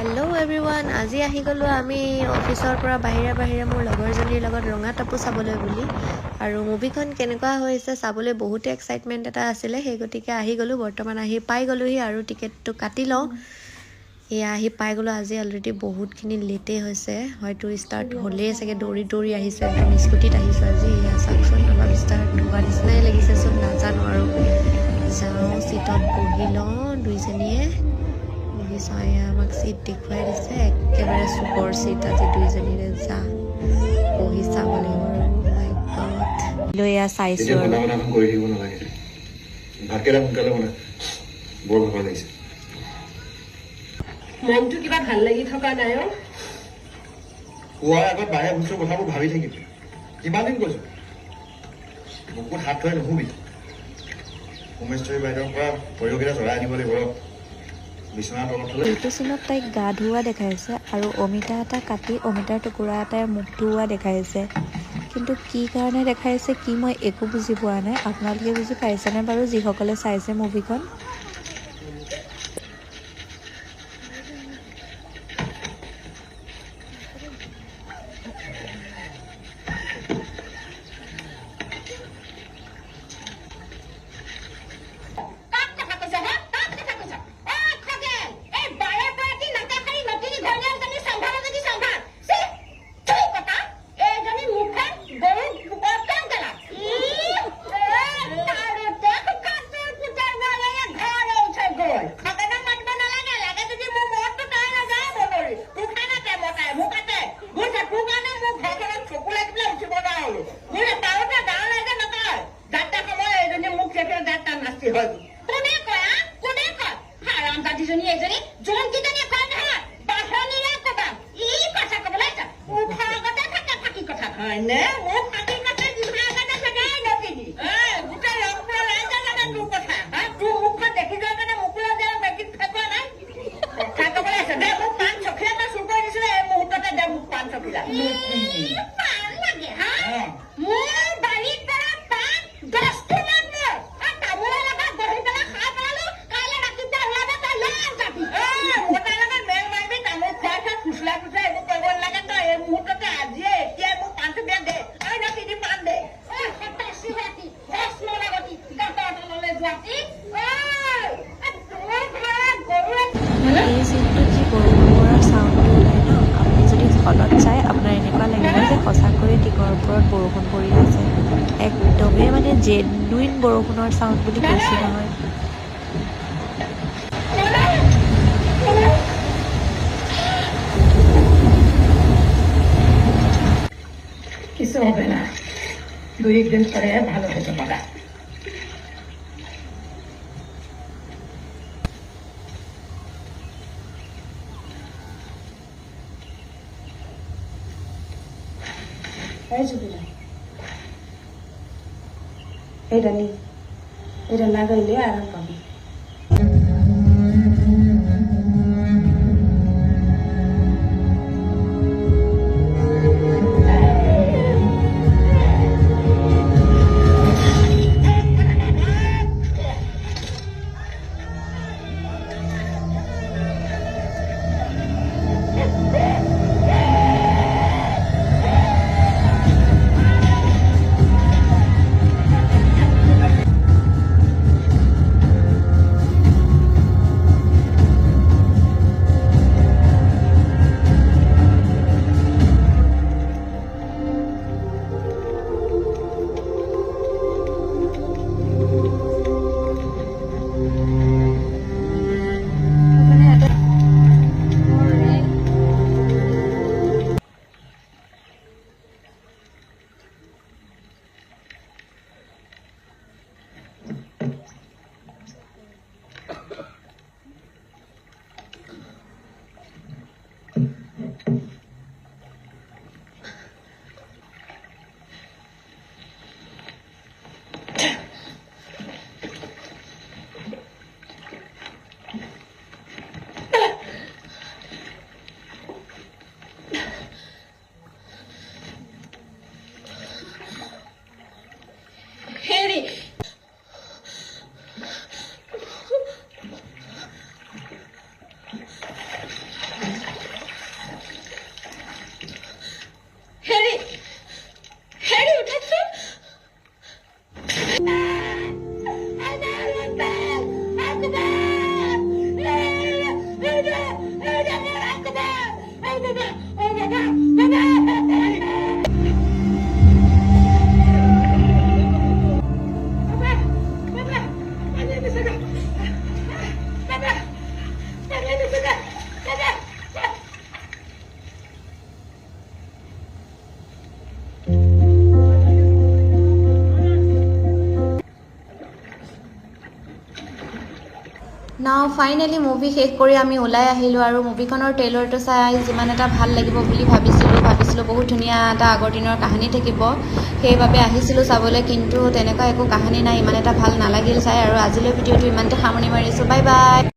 Hello' everyone, আজি আহি গ'লোঁ আমি অফিচৰ পৰা বাহিৰে মোৰ লগৰজনীৰ লগত ৰঙা টাপু চাবলৈ বুলি। আৰু মুভিখন কেনেকুৱা হৈছে চাবলৈ বহুতে এক্সাইটমেণ্ট এটা আছিলে, সেই গতিকে আহি গ'লোঁ। বৰ্তমান আহি পাই গ'লোহি আৰু টিকেটটো কাটি লওঁ। এয়া আহি পাই গ'লোঁ। আজি অলৰেডি বহুতখিনি লেটেই হৈছে, হয়তো ষ্টাৰ্ট হ'লেই চাগে। দৌৰি আহিছোঁ, একদম স্কুটিত আহিছোঁ আজি। এয়া চাওকচোন, অলপ ষ্টাৰ্ট হোৱা নিচিনাই লাগিছেচোন, নাজানো আৰু। যাওঁ, চিটত বহি লওঁ দুইজনীয়ে। এয়া আমাক চিট দেখুৱাই দিছে, একেবাৰে চুপৰ চিট। আজি দুইজনীৰে যা বহি চাব লাগিব আৰু মাই গড লৈ এয়া চাইছোঁ আৰু কৰি থাকিব নালাগে। ভাতকেইটা সোনকালে বনা, বৰ ভাগৰ লাগিছে। মনটো কিবা ভাল লাগি থকা নাই অ। খোৱাৰ আগত বাহিৰে বস্তুৰ কথাবোৰ ভাবি থাকিবি। কিমান দিন কৈছো বুকুত হাত থৈ নুশুবি। উমেশ্বৰী বাইদেউৰ পৰা সৰিয়হকেইটা চৰাই আনিব লাগিব। এইটো চিনত তাইক গা ধুওৱা দেখাইছে আৰু অমিতা এটা কাটি অমিতাৰ টুকুৰা এটাই মুখ ধুওৱা দেখাইছে। কিন্তু কি কাৰণে দেখাইছে কি মই একো বুজি পোৱা নাই। আপোনালোকে বুজি পাইছেনে বাৰু, যিসকলে চাইছে মুভিখন? এই চিনটোত যি বৰষুণ পৰাৰ চাউণ্ডটো ওলাই ন, আপুনি যদি হলত চাই আপোনাৰ এনেকুৱা লাগিব যে সঁচাকৈয়ে টিঙৰ ওপৰত বৰষুণ পৰি আছে। একদমেই মানে জেনুইন বৰষুণৰ চাউণ্ড বুলি কৈছোঁ নহয়। কিছু হবে না, 2-1 দিন পরে ভালো হতে পারে। এটা নি, এটা লাগাইলে আরাম পাবি। ফাইনেলি মুভি শেষ কৰি আমি ওলাই আহিলোঁ আৰু মুভিখনৰ ট্ৰেইলাৰটো চাই যিমান এটা ভাল লাগিব বুলি ভাবিছিলোঁ বহুত ধুনীয়া এটা আগৰ দিনৰ কাহিনী থাকিব, সেইবাবে আহিছিলোঁ চাবলৈ। কিন্তু তেনেকুৱা একো কাহিনী নাই, ইমান এটা ভাল নালাগিল চাই। আৰু আজিলৈ ভিডিঅ'টো ইমানতে সামৰণি মাৰিছোঁ। Bye bye.